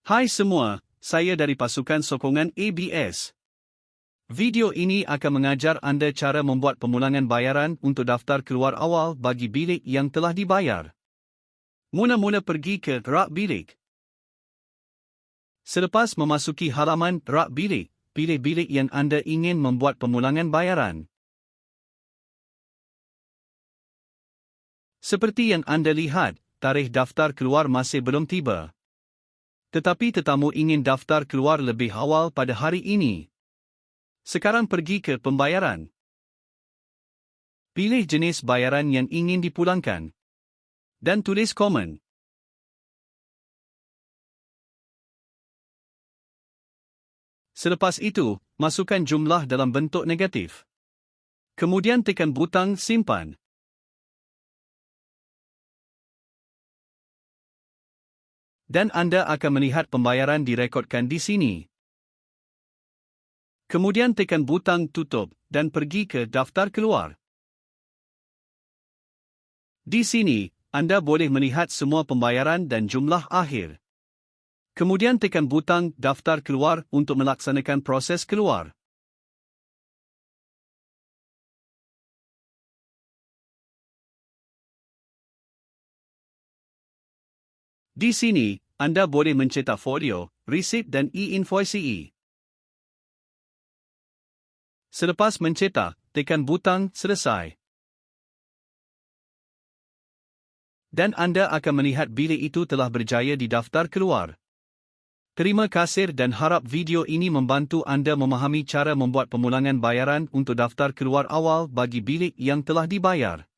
Hai semua, saya dari pasukan sokongan ABS. Video ini akan mengajar anda cara membuat pemulangan bayaran untuk daftar keluar awal bagi bilik yang telah dibayar. Mula-mula pergi ke rak bilik. Selepas memasuki halaman rak bilik, pilih bilik yang anda ingin membuat pemulangan bayaran. Seperti yang anda lihat, tarikh daftar keluar masih belum tiba. Tetapi tetamu ingin daftar keluar lebih awal pada hari ini. Sekarang pergi ke pembayaran. Pilih jenis bayaran yang ingin dipulangkan. Dan tulis komen. Selepas itu, masukkan jumlah dalam bentuk negatif. Kemudian tekan butang simpan. Dan anda akan melihat pembayaran direkodkan di sini. Kemudian tekan butang tutup dan pergi ke daftar keluar. Di sini, anda boleh melihat semua pembayaran dan jumlah akhir. Kemudian tekan butang daftar keluar untuk melaksanakan proses keluar. Di sini, anda boleh mencetak folio, resip dan e-invoice. Selepas mencetak, tekan butang selesai. Dan anda akan melihat bilik itu telah berjaya didaftar keluar. Terima kasih dan harap video ini membantu anda memahami cara membuat pemulangan bayaran untuk daftar keluar awal bagi bilik yang telah dibayar.